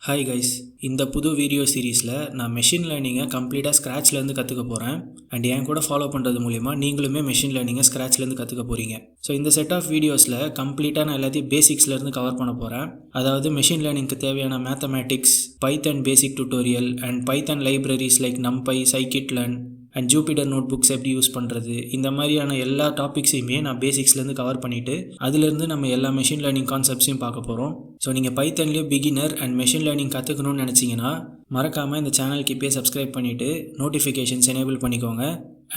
Hi guys, இந்த புது video சீரீஸில் நான் மெஷின் லேர்னிங்கை கம்ப்ளீட்டாக ஸ்க்ராட்ச்லேருந்து கற்றுக்க போகிறேன். அண்ட் என் கூட ஃபாலோ பண்ணுறது மூலிமா நீங்களுமே மெஷின் லேர்னிங்கை ஸ்க்ராட்ச்லேருந்து கற்றுக்க போகிறீங்க. ஸோ இந்த செட் ஆஃப் வீடியோஸில் கம்ப்ளீட்டாக நான் எல்லாத்தையும் பேசிக்ஸ்லேருந்து கவர் பண்ண போகிறேன். அதாவது மெஷின் லேர்னிங்க்கு தேவையான mathematics, Python basic tutorial and Python libraries like NumPy, scikit learn and Jupyter notebooks எப்படி யூஸ் பண்ணுறது, இந்த மாதிரியான எல்லா டாபிக்ஸையுமே நான் பேசிக்ஸ்லேருந்து கவர் பண்ணிவிட்டு அதுலேருந்து நம்ம எல்லா மெஷின் லேர்னிங் கான்செப்ட்ஸையும் பார்க்க போகிறோம். ஸோ நீங்கள் பைத்தன்லேயே பிகினர் அண்ட் மெஷின் லேர்னிங் கற்றுக்கணும்னு நினச்சிங்கன்னா மறக்காமல் இந்த சேனலுக்கு இப்போயே சப்ஸ்கிரைப் பண்ணிவிட்டு நோட்டிஃபிகேஷன்ஸ் எனேபிள் பண்ணிக்கோங்க.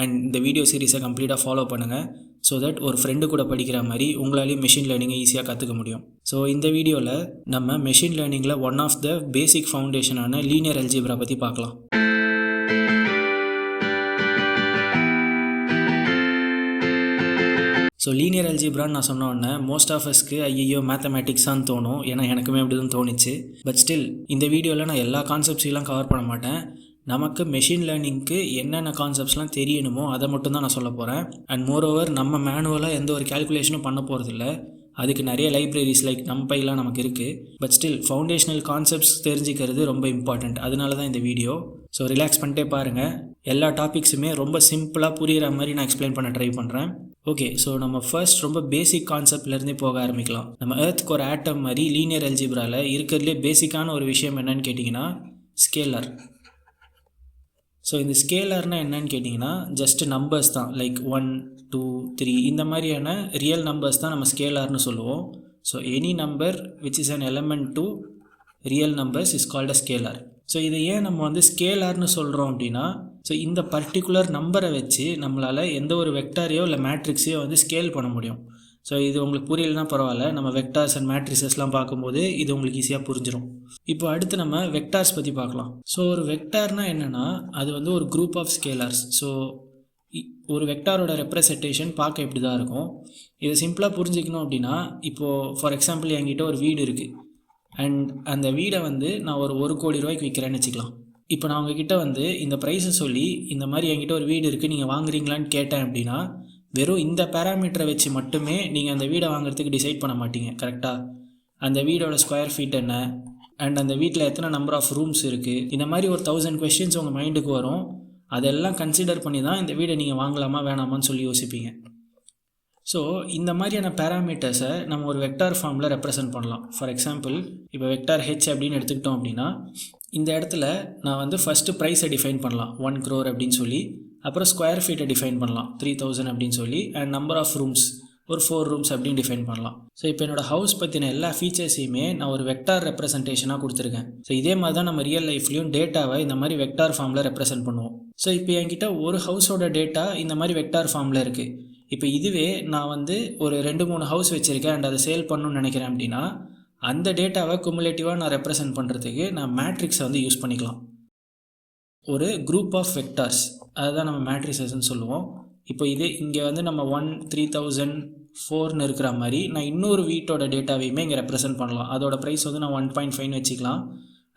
அண்ட் இந்த வீடியோ சீரிஸை கம்ப்ளீட்டாக ஃபாலோ பண்ணுங்கள். ஸோ தட் ஒரு ஃப்ரெண்டு கூட படிக்கிற மாதிரி உங்களாலேயும் மெஷின் லேர்னிங்கை ஈஸியாக கற்றுக்க முடியும். ஸோ இந்த வீடியோவில் நம்ம மெஷின் லேர்னிங்கில் ஒன் ஆஃப் த பேசிக் ஃபவுண்டேஷனான லீனியர் அல்ஜிப்ரா பற்றி பார்க்கலாம். ஸோ லீனியர் அல்ஜிப்ரான்னு நான் சொன்ன உடனே மோஸ்ட் ஆஃப் அஸ்க்கு ஐயோ மேத்தமேட்டிக்ஸான்னு தோணும். ஏன்னா எனக்குமே அப்படி தான் தோணுச்சு. பட் ஸ்டில் இந்த வீடியோவில் நான் எல்லா கான்செப்ட்ஸையும் கவர் பண்ண மாட்டேன். நமக்கு மெஷின் லேர்னிங்க்கு என்னென்ன கான்செப்ட்ஸ்லாம் தெரியணுமோ அதை மட்டும் தான் நான் சொல்ல போகிறேன். அண்ட் மோரோவர் நம்ம மேனுவலாக எந்த ஒரு கேல்குலேஷனும் பண்ண போகிறதில்ல. அதுக்கு நிறைய லைப்ரரிஸ் லைக் நம்பைலாம் நமக்கு இருக்குது. பட் ஸ்டில் ஃபவுண்டேஷனல் கான்செப்ட்ஸ் தெரிஞ்சிக்கிறது ரொம்ப இம்பார்ட்டண்ட். அதனால தான் இந்த வீடியோ. ஸோ ரிலாக்ஸ் பண்ணிட்டே பாருங்கள். எல்லா டாபிக்ஸுமே ரொம்ப சிம்பிளாக புரிகிற மாதிரி நான் எக்ஸ்பிளைன் பண்ண ட்ரை பண்ணுறேன். ஓகே, ஸோ நம்ம ஃபர்ஸ்ட் ரொம்ப பேசிக் கான்செப்ட்லேருந்தே போக ஆரம்பிக்கலாம். நம்ம எர்த்துக்கு ஒரு ஆட்டம் மாதிரி லீனியர் அல்ஜிப்ராவில் இருக்கிறதுலே பேசிக்கான ஒரு விஷயம் என்னன்னு கேட்டிங்கன்னா ஸ்கேலர். ஸோ இந்த ஸ்கேலர்னால் என்னன்னு கேட்டிங்கன்னா ஜஸ்ட் நம்பர்ஸ் தான். லைக் 1, 2, 3 இந்த மாதிரியான ரியல் நம்பர்ஸ் தான் நம்ம ஸ்கேலர்னு சொல்லுவோம். So any number which is an element to real numbers is called a scalar. So இதை ஏன் நம்ம ஸ்கேலார்னு சொல்கிறோம் அப்படின்னா, ஸோ இந்த பர்டிகுலர் நம்பரை வச்சு நம்மளால் எந்த ஒரு வெக்டாரையோ இல்லை மேட்ரிக்ஸையோ ஸ்கேல் பண்ண முடியும். ஸோ இது உங்களுக்கு புரியலனா பரவாயில்ல, நம்ம வெக்டார்ஸ் அண்ட் மேட்ரிக்ஸஸ்லாம் பார்க்கும்போது இது உங்களுக்கு ஈஸியாக புரிஞ்சிடும். இப்போ அடுத்து நம்ம வெக்டார்ஸ் பற்றி பார்க்கலாம். ஸோ ஒரு வெக்டார்னால் என்னென்னா அது ஒரு குரூப் ஆஃப் ஸ்கேலர்ஸ். ஸோ ஒரு வெக்டாரோட ரெப்ரசன்டேஷன் பார்க்க இப்படி தான் இருக்கும். இதை சிம்பிளாக புரிஞ்சிக்கணும் அப்படின்னா, இப்போது ஃபார் எக்ஸாம்பிள் என்கிட்ட ஒரு வீடு இருக்குது. அண்ட் அந்த வீடை நான் ஒரு 1 கோடி ரூபாய்க்கு விற்கிறேன்னு வச்சுக்கலாம். இப்போ நான் உங்ககிட்ட இந்த ப்ரைஸை சொல்லி இந்த மாதிரி என்கிட்ட ஒரு வீடு இருக்குது, நீங்கள் வாங்குறீங்களான்னு கேட்டேன் அப்படின்னா, வெறும் இந்த பேராமீட்டரை வச்சு மட்டுமே நீங்கள் அந்த வீடை வாங்குறதுக்கு டிசைட் பண்ண மாட்டீங்க. கரெக்டாக அந்த வீடோட ஸ்கொயர் ஃபீட் என்ன, அண்ட் அந்த வீட்டில் எத்தனை நம்பர் ஆஃப் ரூம்ஸ் இருக்குது, இந்த மாதிரி ஒரு 1000 கொஸ்டின்ஸ் உங்கள் மைண்டுக்கு வரும். அதெல்லாம் கன்சிடர் பண்ணி தான் இந்த வீடை நீங்கள் வாங்கலாமா வேணாமான்னு சொல்லி யோசிப்பீங்க. ஸோ இந்த மாதிரியான பேராமீட்டர்ஸை நம்ம ஒரு வெக்டார் ஃபார்மில் ரெப்ரசன்ட் பண்ணலாம். ஃபார் எக்ஸாம்பிள் இப்போ வெக்டார் ஹெச் அப்படின்னு எடுத்துக்கிட்டோம் அப்படின்னா, இந்த இடத்துல நான் ஃபஸ்ட்டு ப்ரைஸை டிஃபைன் பண்ணலாம் 1 crore அப்படின்னு சொல்லி, அப்புறம் ஸ்கொயர் ஃபீட்டை டிஃபைன் பண்ணலாம் 3000 அப்படின்னு சொல்லி, அண்ட் நம்பர் ஆஃப் ரூம்ஸ் ஒரு 4 rooms அப்படின்னு டிஃபைன் பண்ணலாம். ஸோ இப்போ என்னோடய ஹவுஸ் பற்றின எல்லா ஃபீச்சர்ஸையுமே நான் ஒரு வெக்டார் ரெப்ரசன்டேஷனாக கொடுத்துருக்கேன். ஸோ இதே மாதிரி தான் நம்ம ரியல் லைஃப்லையும் டேட்டாவை இந்த மாதிரி வெக்டார் ஃபார்மில் ரெப்ரசன்ட் பண்ணுவோம். ஸோ இப்போ என்கிட்ட ஒரு ஹவுஸோட டேட்டா இந்த மாதிரி வெக்டார் ஃபார்மில் இருக்குது. இப்போ இதுவே நான் ஒரு 2-3 ஹவுஸ் வச்சுருக்கேன் அண்ட் அதை சேல் பண்ணணும்னு நினைக்கிறேன் அப்படின்னா, அந்த டேட்டாவை குமுலேட்டிவாக நான் ரெப்ரசன்ட் பண்ணுறதுக்கு நான் மேட்ரிக்ஸை யூஸ் பண்ணிக்கலாம். ஒரு குரூப் ஆஃப் வெக்டார்ஸ், அதுதான் நம்ம மேட்ரிக்ஸஸ்ன்னு சொல்லுவோம். இப்போ இது இங்கே நம்ம 1, 3000, 4ன்னு இருக்கிற மாதிரி நான் இன்னொரு வீட்டோட டேட்டாவையுமே இங்கே ரெப்ரசன்ட் பண்ணலாம். அதோட ப்ரைஸ் நான் 1.5ன்னு வச்சுக்கலாம்.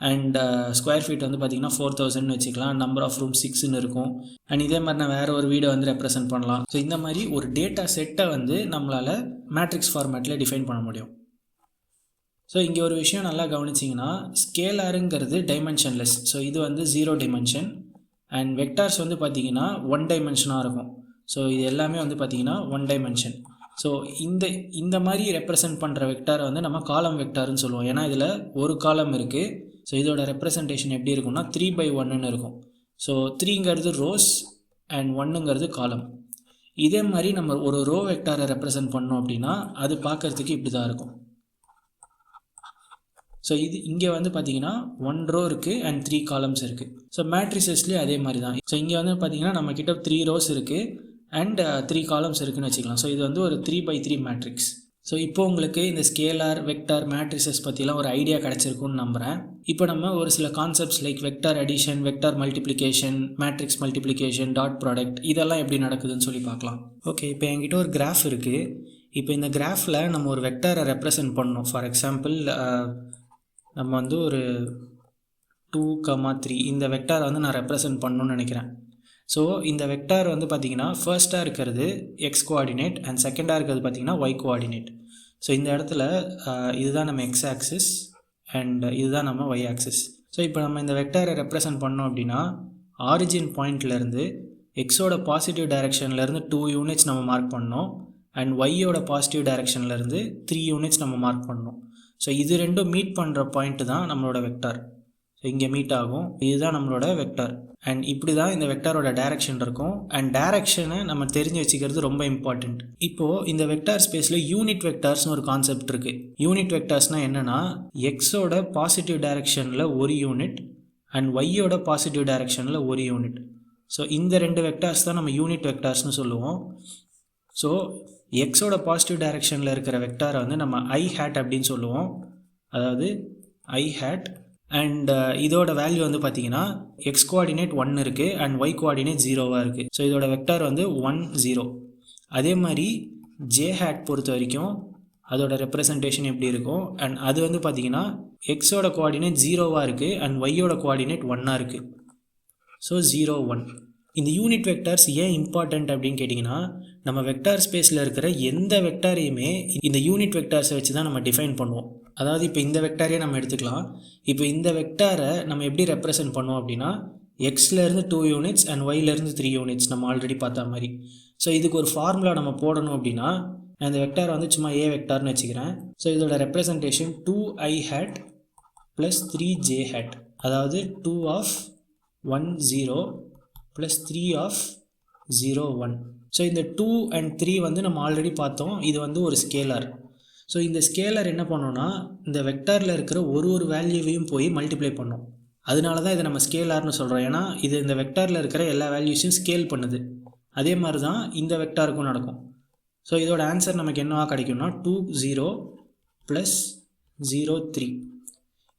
அண்ட் ஸ்கொயர் ஃபீட் பார்த்திங்கன்னா 4000ன்னு வச்சுக்கலாம். நம்பர் ஆஃப் ரூம் 6ன்னு இருக்கும். அண்ட் இதே மாதிரி நான் வேறு ஒரு வீடை ரெப்ரசன்ட் பண்ணலாம். ஸோ இந்த மாதிரி ஒரு டேட்டா செட்டை நம்மளால் மேட்ரிக்ஸ் ஃபார்மேட்டில் டிஃபைன் பண்ண முடியும். ஸோ இங்கே ஒரு விஷயம் நல்லா கவனிச்சிங்கன்னா, ஸ்கேலாருங்கிறது டைமென்ஷன்லெஸ். ஸோ இது 0 dimension அண்ட் வெக்டார்ஸ் பார்த்திங்கன்னா 1 dimensionஆக இருக்கும். ஸோ இது எல்லாமே பார்த்திங்கன்னா 1 dimension. ஸோ இந்த மாதிரி ரெப்ரசன்ட் பண்ணுற வெக்டாரை நம்ம காலம் வெக்டார்னு சொல்லுவோம். ஏன்னா இதில் ஒரு காலம் இருக்குது. ஸோ இதோட ரெப்ரசன்டேஷன் எப்படி இருக்கும்னா 3/1ன்னு இருக்கும். ஸோ 3ங்கிறது ரோஸ் அண்ட் 1ங்கிறது காலம். இதே மாதிரி நம்ம ஒரு ரோ வெக்டாரை ரெப்ரசன்ட் பண்ணோம் அப்படின்னா அது பார்க்குறதுக்கு இப்படி தான் இருக்கும். ஸோ இது இங்கே பார்த்திங்கன்னா 1 row இருக்குது அண்ட் 3 columns இருக்குது. ஸோ மேட்ரிசஸ்லேயும் அதே மாதிரி தான். ஸோ இங்கே பார்த்திங்கன்னா நம்மக்கிட்ட 3 rows இருக்குது அண்ட் 3 columns இருக்குதுன்னு வச்சுக்கலாம். ஸோ இது ஒரு 3/3 மேட்ரிக்ஸ். ஸோ இப்போ உங்களுக்கு இந்த ஸ்கேலார், வெக்டார், மேட்ரிசஸ் பற்றிலாம் ஒரு ஐடியா கிடச்சிருக்குன்னு நம்புகிறேன். இப்போ நம்ம ஒரு சில concepts like vector addition, vector multiplication, matrix multiplication, dot product இதெல்லாம் எப்படி நடக்குதுன்னு சொல்லி பார்க்கலாம். ஓகே, இப்போ என்கிட்ட ஒரு கிராஃப் இருக்குது. இப்போ இந்த கிராஃபில் நம்ம ஒரு வெக்டாரை ரெப்ரசன்ட் பண்ணணும். ஃபார் எக்ஸாம்பிள் நம்ம ஒரு 2, 3 இந்த வெக்டாரை நான் ரெப்ரசன்ட் பண்ணணும்னு நினைக்கிறேன். ஸோ இந்த வெக்டார் பார்த்திங்கன்னா ஃபர்ஸ்ட்டாக இருக்கிறது எக்ஸ் கோஆர்டினேட் அண்ட் செகண்டாக இருக்கிறது பார்த்திங்கன்னா ஒய் கோஆர்டினேட். ஸோ இந்த இடத்துல இதுதான் நம்ம எக்ஸ் ஆக்சிஸ் அண்ட் இதுதான் நம்ம y ஆக்சிஸ். ஸோ இப்போ நம்ம இந்த வெக்டாரை ரெப்ரசன்ட் பண்ணோம் அப்படின்னா ஆரிஜின் பாயிண்ட்லேருந்து எக்ஸோட பாசிட்டிவ் டைரெக்ஷன்லேருந்து 2 யூனிட்ஸ் நம்ம மார்க் பண்ணோம் அண்ட் ஒய்யோட பாசிட்டிவ் டைரெக்ஷன்லேருந்து 3 யூனிட்ஸ் நம்ம மார்க் பண்ணோம். ஸோ இது ரெண்டும் மீட் பண்ணுற பாயிண்ட்டு தான் நம்மளோட வெக்டார். ஸோ இங்கே மீட் ஆகும், இதுதான் நம்மளோட வெக்டார். அண்ட் இப்படி தான் இந்த வெக்டாரோட டைரெக்ஷன் இருக்கும். அண்ட் டைரெக்ஷனை நம்ம தெரிஞ்சு வச்சுக்கிறது ரொம்ப இம்பார்ட்டண்ட். இப்போது இந்த வெக்டார் ஸ்பேஸில் யூனிட் வெக்டார்ஸ்னு ஒரு கான்செப்ட் இருக்குது. யூனிட் வெக்டார்ஸ்னால் என்னென்னா எக்ஸோட பாசிட்டிவ் டைரெக்ஷனில் ஒரு யூனிட் அண்ட் ஒய்யோட பாசிட்டிவ் டைரெக்ஷனில் ஒரு யூனிட். ஸோ இந்த 2 வெக்டார்ஸ் தான் நம்ம யூனிட் வெக்டார்ஸ்னு சொல்லுவோம். ஸோ எக்ஸோட பாசிட்டிவ் டைரெக்ஷனில் இருக்கிற வெக்டாரை வந்து நம்ம ஐ ஹேட் அப்படின்னு சொல்லுவோம், அதாவது ஐ ஹேட். அண்ட் இதோட வேல்யூ வந்து பார்த்திங்கன்னா எக்ஸ் கோஆர்டினேட் 1 இருக்குது அண்ட் ஒய் கோஆர்டினேட் 0வாக இருக்குது. ஸோ இதோட வெக்டார் வந்து 1 0. அதே மாதிரி ஜே ஹேட் பொறுத்த வரைக்கும் அதோட ரெப்ரசன்டேஷன் எப்படி இருக்கும், அண்ட் அது வந்து பார்த்திங்கன்னா எக்ஸோட கோஆர்டினேட் 0வாக இருக்குது அண்ட் ஒய்யோட கோஆர்டினேட் 1ஆக இருக்குது. ஸோ 0 1. இந்த யூனிட் வெக்டார்ஸ் ஏன் இம்பார்ட்டண்ட் அப்படின்னு கேட்டிங்கன்னா நம்ம வெக்டார் ஸ்பேஸில் இருக்கிற எந்த வெக்டாரையுமே இந்த யூனிட் வெக்டார்ஸை வச்சு தான் நம்ம டிஃபைன் பண்ணுவோம். அதாவது இப்போ இந்த வெக்டாரையே நம்ம எடுத்துக்கலாம். இப்போ இந்த வெக்டாரை நம்ம எப்படி ரெப்ரசன்ட் பண்ணுவோம் அப்படின்னா எக்ஸ்லேருந்து 2 யூனிட்ஸ் அண்ட் ஒய்லேருந்து 3 யூனிட்ஸ் நம்ம ஆல்ரெடி பார்த்த மாதிரி. ஸோ இதுக்கு ஒரு ஃபார்முலா நம்ம போடணும் அப்படின்னா நான் இந்த வெக்டாரை வந்து சும்மா ஏ வெக்டார்னு வச்சுக்கிறேன். ஸோ இதோட representation 2i had plus 3j had, அதாவது 2 of 1 0 ப்ளஸ் 3 of 0 1. ஸோ இந்த 2 and 3 வந்து நம்ம ஆல்ரெடி பார்த்தோம், இது வந்து ஒரு ஸ்கேலர். ஸோ இந்த ஸ்கேலர் என்ன பண்ணோன்னா இந்த வெக்டாரில் இருக்கிற ஒரு வேல்யூவையும் போய் மல்டிப்ளை பண்ணோம். அதனால தான் இதை நம்ம ஸ்கேலார்னு சொல்கிறோம். ஏன்னா இது இந்த வெக்டாரில் இருக்கிற எல்லா வேல்யூஸையும் ஸ்கேல் பண்ணுது. அதே மாதிரி தான் இந்த வெக்டாருக்கும் நடக்கும். ஸோ இதோட ஆன்சர் நமக்கு என்னவா கிடைக்கும்னா 2 0 ப்ளஸ் 0 3.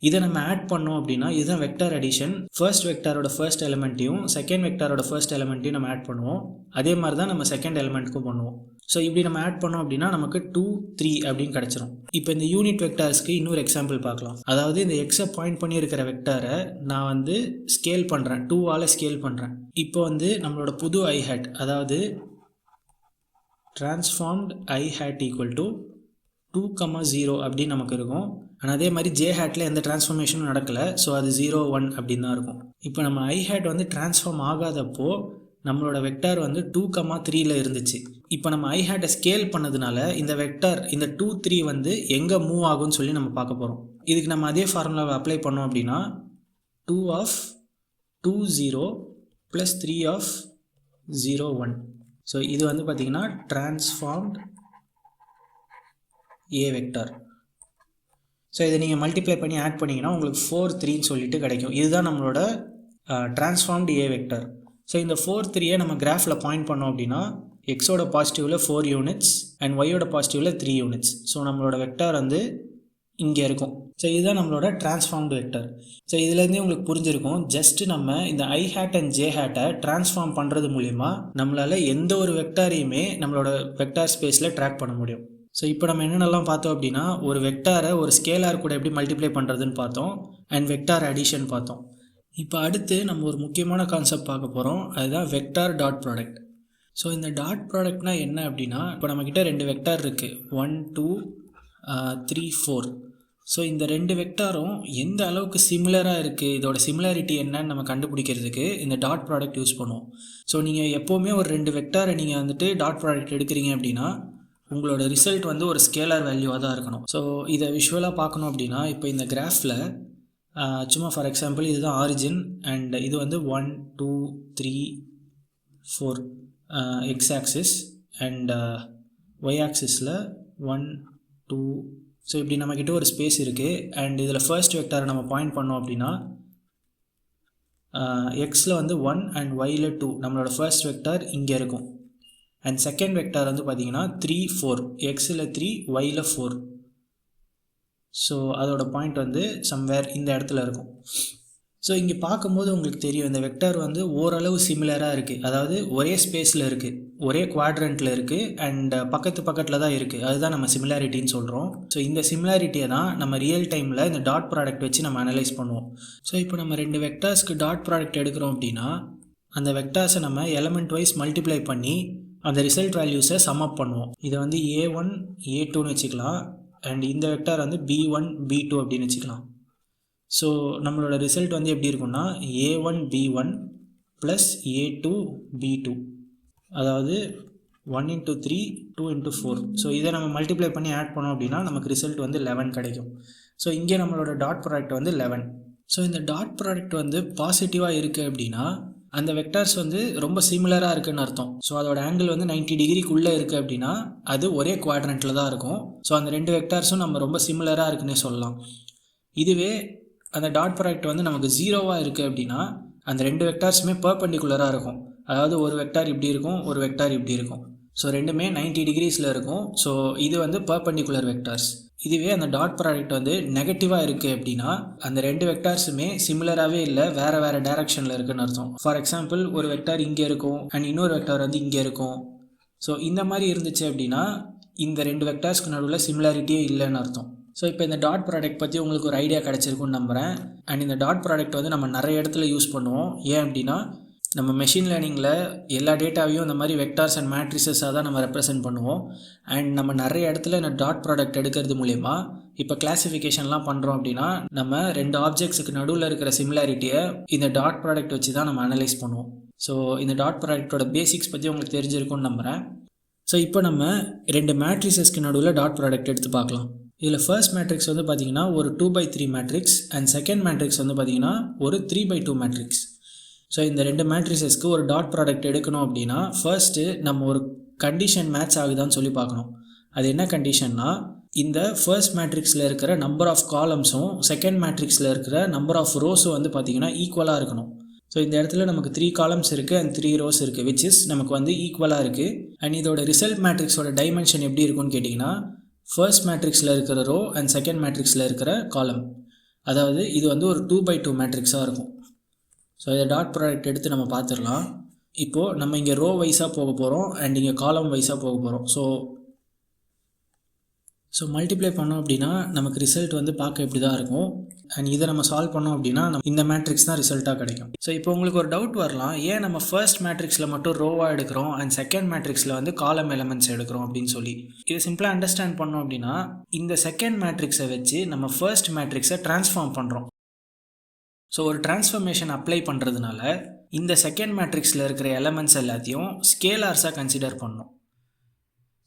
இதை நம்ம ஆட் பண்ணோம் அப்படின்னா இதுதான் வெக்டார் அடிஷன். ஃபர்ஸ்ட் வெக்டாரோட ஃபர்ஸ்ட் எலிமெண்ட்டையும் செகண்ட் வெக்டாரோட ஃபர்ஸ்ட் எலிமெண்ட்டையும் நம்ம ஆட் பண்ணுவோம். அதே மாதிரி தான் நம்ம செகண்ட் எலிமெண்ட்டுக்கும் பண்ணுவோம். ஸோ இப்படி நம்ம ஆட் பண்ணோம் அப்படின்னா நமக்கு 2 3 அப்படின்னு கிடச்சிரும். இப்போ இந்த யூனிட் வெக்டார்ஸ்க்கு இன்னொரு எக்ஸாம்பிள் பார்க்கலாம். அதாவது இந்த எக்ஸை பாயிண்ட் பண்ணி இருக்கிற வெக்டாரை நான் வந்து ஸ்கேல் பண்ணுறேன், 2ஆல் ஸ்கேல் பண்ணுறேன். இப்போ வந்து நம்மளோட புது ஐ ஹேட், அதாவது transformed i hat equal to 2 0 அப்படின்னு நமக்கு இருக்கும். ஆனால் அதே மாதிரி ஜே ஹேட்டில் எந்த டிரான்ஸ்ஃபார்மேஷனும் நடக்கலை. ஸோ அது 0 1 அப்படின்னு தான் இருக்கும். இப்போ நம்ம ஐ ஹேட் வந்து டிரான்ஸ்ஃபார்ம் ஆகாதப்போ நம்மளோட வெக்டார் வந்து 2 3ல் இருந்துச்சு. இப்போ நம்ம ஐ ஹேட்டை ஸ்கேல் பண்ணதுனால இந்த வெக்டார் இந்த 2 3 வந்து எங்கே மூவ் ஆகும்னு சொல்லி நம்ம பார்க்க போகிறோம். இதுக்கு நம்ம அதே ஃபார்முலாவை அப்ளை பண்ணோம் அப்படின்னா 2 of 2 0 ப்ளஸ் 3 of 0 1. ஸோ இது வந்து பார்த்திங்கன்னா டிரான்ஸ்ஃபார்ம்ட் ஏ வெக்டார். ஸோ இதை நீங்கள் மல்டிப்ளை பண்ணி ஆட் பண்ணிங்கன்னா உங்களுக்கு 4 3ன்னு சொல்லிட்டு கிடைக்கும். இதுதான் நம்மளோட டிரான்ஸ்ஃபார்ம்டு ஏ வெக்டார். ஸோ இந்த 4 3யை நம்ம கிராஃபில் பாயிண்ட் பண்ணோம் அப்படின்னா எக்ஸோட பாசிட்டிவில் 4 யூனிட்ஸ் அண்ட் ஒய்யோட பாசிட்டிவில் 3 யூனிட்ஸ். ஸோ நம்மளோட வெக்டார் வந்து இங்கே இருக்கும். ஸோ இதுதான் நம்மளோட டிரான்ஸ்ஃபார்ம்டு வெக்டார். ஸோ இதுலேருந்தே உங்களுக்கு புரிஞ்சிருக்கும், ஜஸ்ட்டு நம்ம இந்த ஐ ஹேட் அண்ட் ஜே ஹேட்டை டிரான்ஸ்ஃபார்ம் பண்ணுறது மூலிமா நம்மளால் எந்த ஒரு வெக்டாரையுமே நம்மளோட வெக்டார் ஸ்பேஸில் ட்ராக் பண்ண முடியும். ஸோ இப்போ நம்ம என்னென்னலாம் பார்த்தோம் அப்படின்னா ஒரு வெக்டாரை ஒரு ஸ்கேலார் கூட எப்படி மல்டிப்ளை பண்ணுறதுன்னு பார்த்தோம் அண்ட் வெக்டார் அடிஷன் பார்த்தோம். இப்போ அடுத்து நம்ம ஒரு முக்கியமான கான்செப்ட் பார்க்க போகிறோம், அதுதான் வெக்டார் டாட் ப்ராடக்ட். ஸோ இந்த டாட் ப்ராடக்ட்னா என்ன அப்படின்னா இப்போ நம்மக்கிட்ட 2 வெக்டார் இருக்குது, 1 2 3 4. ஸோ இந்த 2 வெக்டாரும் எந்த அளவுக்கு சிமிலராக இருக்குது, இதோட சிமிலாரிட்டி என்னன்னு நம்ம கண்டுபிடிக்கிறதுக்கு இந்த டாட் ப்ராடக்ட் யூஸ் பண்ணுவோம். ஸோ நீங்கள் எப்போவுமே ஒரு 2 வெக்டாரை நீங்கள் வந்துட்டு டாட் ப்ராடக்ட் எடுக்கிறீங்க அப்படின்னா உங்களோட ரிசல்ட் வந்து ஒரு ஸ்கேலார் வேல்யூவாக தான் இருக்கணும். ஸோ இதை விஷுவலாக பார்க்கணும் அப்படின்னா இப்போ இந்த கிராஃபில் சும்மா ஃபார் எக்ஸாம்பிள் இதுதான் ஆரிஜின் அண்ட் இது வந்து 1 2 3 4 எக்ஸ் ஆக்சிஸ் அண்ட் ஒய் ஆக்சிஸில் 1 2. ஸோ இப்படி நம்மக்கிட்ட ஒரு ஸ்பேஸ் இருக்குது அண்ட் இதில் ஃபர்ஸ்ட் வெக்டாரை நம்ம பாயிண்ட் பண்ணோம் அப்படின்னா எக்ஸில் வந்து 1 அண்ட் ஒயில் 2 நம்மளோட ஃபர்ஸ்ட் வெக்டார் இங்கே இருக்கும். அண்ட் செகண்ட் வெக்டார் வந்து பார்த்திங்கன்னா 3 4 எக்ஸில் 3 ஒயில் 4. ஸோ அதோட பாயிண்ட் வந்து சம்வேர் இந்த இடத்துல இருக்கும். ஸோ இங்கே பார்க்கும்போது உங்களுக்கு தெரியும் இந்த வெக்டார் வந்து ஓரளவு சிமிலராக இருக்குது, அதாவது ஒரே ஸ்பேஸில் இருக்குது, ஒரே குவாட்ரண்ட்டில் இருக்குது அண்ட் பக்கத்தில் தான் இருக்குது. அதுதான் நம்ம சிமிலாரிட்டின்னு சொல்கிறோம். ஸோ இந்த சிமிலாரிட்டியை தான் நம்ம ரியல் டைமில் இந்த டாட் ப்ராடக்ட் வச்சு நம்ம அனலைஸ் பண்ணுவோம். ஸோ இப்போ நம்ம 2 வெக்டார்ஸ்க்கு டாட் ப்ராடக்ட் எடுக்கிறோம் அப்படின்னா அந்த வெக்டார்ஸை நம்ம எலமெண்ட் வைஸ் மல்டிப்ளை பண்ணி அந்த ரிசல்ட் வேல்யூஸை சம் அப் பண்ணுவோம். இதை வந்து A1 A2ன்னு வச்சுக்கலாம் அண்ட் இந்த வெக்டார் வந்து B1 B2 அப்படின்னு வச்சுக்கலாம். ஸோ நம்மளோட ரிசல்ட் வந்து எப்படி இருக்குன்னா A1 B1 plus A2 B2, அதாவது 1 into 3 2 into 4. ஸோ இதை நம்ம மல்டிப்ளை பண்ணி ஆட் பண்ணோம் அப்படின்னா நமக்கு ரிசல்ட் வந்து 11 கிடைக்கும். ஸோ இங்கே நம்மளோட டாட் ப்ராடக்ட் வந்து 11. ஸோ இந்த டாட் ப்ராடக்ட் வந்து பாசிட்டிவாக இருக்குது அப்படின்னா அந்த வெக்டார்ஸ் வந்து ரொம்ப சிமிலராக இருக்குதுன்னு அர்த்தம். ஸோ அதோட ஆங்கிள் வந்து 90 டிகிரிக்குள்ளே இருக்குது அப்படின்னா அது ஒரே குவாட்ரண்ட்டில் தான் இருக்கும். ஸோ அந்த ரெண்டு வெக்டார்ஸும் நம்ம ரொம்ப சிமிலராக இருக்குன்னே சொல்லலாம். இதுவே அந்த டாட் ப்ராடக்ட் வந்து நமக்கு 0வாக இருக்குது அப்படின்னா அந்த ரெண்டு வெக்டார்ஸுமே பர்பெண்டிகுலராக இருக்கும். அதாவது ஒரு வெக்டார் இப்படி இருக்கும், ஒரு வெக்டார் இப்படி இருக்கும். ஸோ ரெண்டுமே 90 டிகிரிஸில் இருக்கும். ஸோ இது வந்து பர்பெண்டிகுலர் வெக்டார்ஸ். இதுவே அந்த டாட் ப்ராடக்ட் வந்து நெகட்டிவாக இருக்குது அப்படின்னா அந்த ரெண்டு வெக்டார்ஸுமே சிமிலராகவே இல்லை, வேறு வேறு டைரக்ஷனில் இருக்குன்னு அர்த்தம். ஃபார் எக்ஸாம்பிள் ஒரு வெக்டார் இங்கே இருக்கும் அண்ட் இன்னொரு வெக்டார் வந்து இங்கே இருக்கும். ஸோ இந்த மாதிரி இருந்துச்சு அப்படின்னா இந்த ரெண்டு வெக்டார்ஸ்க்கு நடுவில் சிமிலாரிட்டியே இல்லைன்னு அர்த்தம். ஸோ இப்போ இந்த டாட் ப்ராடக்ட் பற்றி உங்களுக்கு ஒரு ஐடியா கிடச்சிருக்குன்னு நம்புகிறேன். அண்ட் இந்த டாட் ப்ராடக்ட் வந்து நம்ம நிறைய இடத்துல யூஸ் பண்ணுவோம். ஏன் அப்படின்னா நம்ம மெஷின் லேர்னிங்கில் எல்லா டேட்டாவையும் இந்த மாதிரி வெக்டார்ஸ் அண்ட் மேட்ரிசஸாக தான் நம்ம ரெப்ரசென்ட் பண்ணுவோம். அண்ட் நம்ம நிறைய இடத்துல இந்த டாட் ப்ராடக்ட் எடுக்கிறது மூலயமா இப்போ கிளாஸிஃபிகேஷன்லாம் பண்ணுறோம் அப்படின்னா நம்ம ரெண்டு ஆப்ஜெக்ட்ஸுக்கு நடுவில் இருக்கிற சிமிலாரிட்டியை இந்த டாட் ப்ராடக்ட் வச்சு தான் நம்ம அனலைஸ் பண்ணுவோம். ஸோ இந்த டாட் ப்ராடக்டோட பேசிக்ஸ் பற்றி உங்களுக்கு தெரிஞ்சிருக்கும்னு நம்புகிறேன். ஸோ இப்போ நம்ம ரெண்டு மேட்ரிசஸ்க்கு நடுவில் டாட் ப்ராடக்ட் எடுத்து பார்க்கலாம். இதில் ஃபர்ஸ்ட் மேட்ரிக்ஸ் வந்து பார்த்திங்கன்னா ஒரு 2/3 மேட்ரிக்ஸ் அண்ட் செகண்ட் மேட்ரிக்ஸ் வந்து பார்த்திங்கன்னா ஒரு 3/2 மேட்ரிக்ஸ். ஸோ இந்த ரெண்டு மேட்ரிசஸ்க்கு ஒரு டாட் ப்ராடக்ட் எடுக்கணும் அப்படின்னா ஃபர்ஸ்ட்டு நம்ம ஒரு கண்டிஷன் மேட்ச் ஆகுதான்னு சொல்லி பார்க்கணும். அது என்ன கண்டிஷன்னா இந்த ஃபர்ஸ்ட் மேட்ரிக்ஸில் இருக்கிற நம்பர் ஆஃப் காலம்ஸும் செகண்ட் மேட்ரிக்ஸில் இருக்கிற நம்பர் ஆஃப் ரோஸும் வந்து பார்த்திங்கன்னா ஈக்குவலாக இருக்கணும். ஸோ இந்த இடத்துல நமக்கு 3 காலம்ஸ் இருக்குது அண்ட் 3 ரோஸ் இருக்குது, விச் இஸ் நமக்கு வந்து ஈக்குவலாக இருக்குது. அண்ட் இதோட ரிசல்ட் மேட்ரிக்ஸோட டைமென்ஷன் எப்படி இருக்குன்னு கேட்டிங்கன்னா ஃபர்ஸ்ட் மேட்ரிக்ஸில் இருக்கிற ரோ அண்ட் செகண்ட் மேட்ரிக்ஸில் இருக்கிற காலம், அதாவது இது வந்து ஒரு 2/2 மேட்ரிக்ஸாக இருக்கும். ஸோ இதை டாட் ப்ராடக்ட் எடுத்து நம்ம பார்த்துடலாம். இப்போது நம்ம இங்கே ரோ வைஸாக போக போகிறோம் அண்ட் இங்கே காலம் வைஸாக போக போகிறோம். ஸோ மல்டிப்ளை பண்ணோம் அப்படின்னா நமக்கு ரிசல்ட் வந்து பார்க்க இப்படி தான் இருக்கும். அண்ட் இதை நம்ம சால்வ் பண்ணோம் அப்படின்னா இந்த மேட்ரிக்ஸ் தான் ரிசல்ட்டாக கிடைக்கும். ஸோ இப்போ உங்களுக்கு ஒரு டவுட் வரலாம், ஏன் நம்ம ஃபர்ஸ்ட் மேட்ரிக்ஸில் மட்டும் ரோவாக எடுக்கிறோம் அண்ட் செகண்ட் மேட்ரிக்ஸில் வந்து காலம் எலமெண்ட்ஸ் எடுக்கிறோம் அப்படின்னு சொல்லி. இதை சிம்பிளாக அண்டர்ஸ்டாண்ட் பண்ணோம் அப்படின்னா இந்த செகண்ட் மேட்ரிக்ஸை வச்சு நம்ம ஃபர்ஸ்ட் மேட்ரிக்ஸை ட்ரான்ஸ்ஃபார்ம் பண்ணுறோம். ஸோ ஒரு டிரான்ஸ்ஃபர்மேஷன் அப்ளை பண்ணுறதுனால இந்த செகண்ட் மேட்ரிக்ஸில் இருக்கிற எலமெண்ட்ஸ் எல்லாத்தையும் ஸ்கேலார்ஸாக கன்சிடர் பண்ணணும்.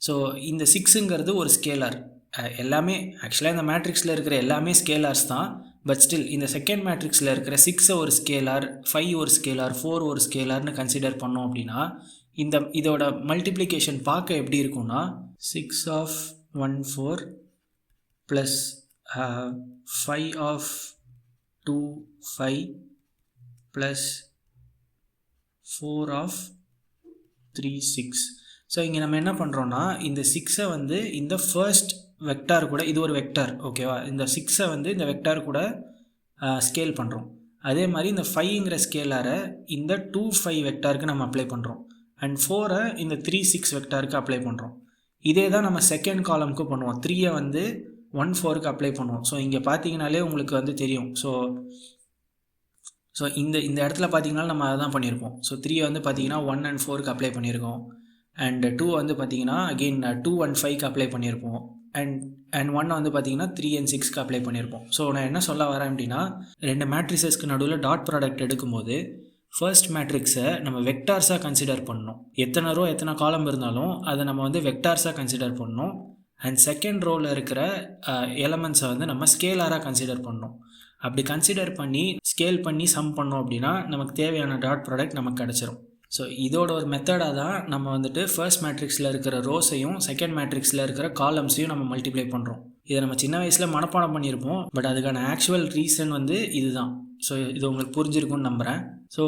ஸோ இந்த 6ங்கிறது ஒரு ஸ்கேலார். எல்லாமே ஆக்சுவலாக இந்த மேட்ரிக்ஸில் இருக்கிற எல்லாமே ஸ்கேலார்ஸ் தான். பட் ஸ்டில் இந்த செகண்ட் மேட்ரிக்ஸில் இருக்கிற 6 ஒரு ஸ்கேலார், 5 ஒரு ஸ்கேலார், 4 ஒரு ஸ்கேலார்னு கன்சிடர் பண்ணோம் அப்படின்னா இதோட மல்டிப்ளிகேஷன் பார்க்க எப்படி இருக்கும்னா 6 of 1 4 plus 5 of 2 5 plus 4 of 3 6. So இங்கே நம்ம என்ன பண்ணுறோன்னா இந்த 6ஐ வந்து இந்த ஃபர்ஸ்ட் வெக்டார் கூட, இது ஒரு வெக்டார் ஓகேவா, இந்த 6ஐ வந்து இந்த வெக்டார் கூட ஸ்கேல் பண்ணுறோம். அதே மாதிரி இந்த 5ங்கிற ஸ்கேலாரை இந்த 2 5 வெக்டாருக்கு நம்ம அப்ளை பண்ணுறோம் அண்ட் 4ஐ இந்த 3 6 வெக்டாருக்கு அப்ளை பண்ணுறோம். இதே தான் நம்ம செகண்ட் காலமுக்கு பண்ணுவோம். 3ஐ வந்து 1 4க்கு அப்ளை பண்ணுவோம். ஸோ இங்கே பார்த்தீங்கனாலே உங்களுக்கு வந்து தெரியும். ஸோ இந்த இடத்துல பார்த்தீங்கன்னா நம்ம அதை தான் பண்ணியிருப்போம். ஸோ 3ஐ வந்து பார்த்தீங்கன்னா 1 and 4க்கு அப்ளை பண்ணியிருக்கோம் அண்ட் 2 வந்து பார்த்தீங்கன்னா அகெயின் 2 and 5க்கு அப்ளை பண்ணியிருப்போம் அண்ட் 1 வந்து பார்த்தீங்கன்னா 3 and 6க்கு அப்ளை பண்ணியிருப்போம். ஸோ நான் என்ன சொல்ல வரேன் அப்படின்னா ரெண்டு மேட்ரிசஸ்க்கு நடுவில் டாட் ப்ராடக்ட் எடுக்கும்போது ஃபர்ஸ்ட் மேட்ரிக்ஸை நம்ம வெக்டார்ஸாக கன்சிடர் பண்ணணும். எத்தனை ரோ எத்தனை காலம் இருந்தாலும் அதை நம்ம வந்து வெக்டார்ஸாக கன்சிடர் பண்ணணும். அண்ட் செகண்ட் ரோவில் இருக்கிற எலமெண்ட்ஸை வந்து நம்ம ஸ்கேலாராக கன்சிடர் பண்ணணும். அப்படி கன்சிடர் பண்ணி ஸ்கேல் பண்ணி சம் பண்ணோம் அப்படின்னா நமக்கு தேவையான டாட் ப்ராடக்ட் நமக்கு கிடச்சிரும். ஸோ இதோட ஒரு மெத்தடாக தான் நம்ம வந்துட்டு ஃபர்ஸ்ட் மேட்ரிக்ஸில் இருக்கிற ரோஸையும் செகண்ட் மேட்ரிக்ஸில் இருக்கிற காலம்ஸையும் நம்ம மல்டிப்ளை பண்ணுறோம். இதை நம்ம சின்ன வயசில் மனப்பாடம் பண்ணியிருப்போம். பட் அதுக்கான ஆக்சுவல் ரீசன் வந்து இதுதான். ஸோ இது உங்களுக்கு புரிஞ்சிருக்கும்னு நம்புகிறேன். ஸோ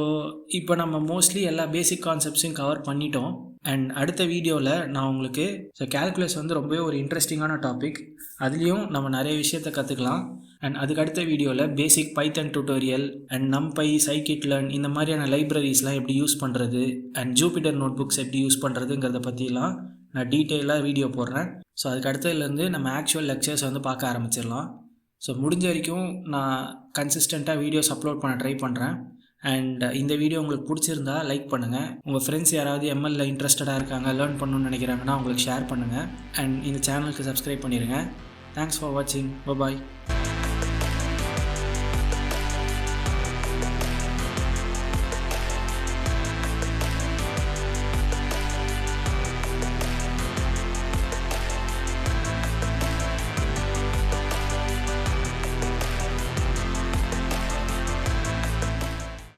இப்போ நம்ம மோஸ்ட்லி எல்லா பேசிக் கான்செப்ட்ஸையும் கவர் பண்ணிட்டோம். அண்ட் அடுத்த வீடியோவில் நான் உங்களுக்கு கேல்குலஸ் வந்து ரொம்பவே ஒரு இன்ட்ரெஸ்டிங்கான டாபிக், அதுலேயும் நம்ம நிறைய விஷயத்தை கற்றுக்கலாம். அண்ட் அதுக்கு அடுத்த வீடியோவில் பேசிக் பைத்தன் டியூட்டோரியல் அண்ட் நம்பை scikit-learn இந்த மாதிரியான லைப்ரரிஸ்லாம் எப்படி யூஸ் பண்ணுறது அண்ட் ஜூபிட்டர் நோட் புக்ஸ் எப்படி யூஸ் பண்ணுறதுங்கிறத பற்றிலாம் நான் டீட்டெயிலாக வீடியோ போடுறேன். ஸோ அதுக்கு அடுத்ததுலேருந்து நம்ம ஆக்சுவல் லெக்சர்ஸ் வந்து பார்க்க ஆரம்பிச்சிடலாம். ஸோ முடிஞ்ச வரைக்கும் நான் கன்சிஸ்டண்ட்டாக வீடியோஸ் அப்லோட் பண்ண ட்ரை பண்ணுறேன். அண்ட் இந்த வீடியோ உங்களுக்கு பிடிச்சிருந்தா லைக் பண்ணுங்கள். உங்கள் ஃப்ரெண்ட்ஸ் யாராவது எம்எல்ல இன்ட்ரெஸ்டடாக இருக்காங்க, லேர்ன் பண்ணணும்னு நினைக்கிறாங்கன்னா உங்களுக்கு ஷேர் பண்ணுங்கள். அண்ட் இந்த சேனலுக்கு சப்ஸ்கிரைப் பண்ணிடுங்க. தேங்க்ஸ் ஃபார் வாட்சிங். பாய்.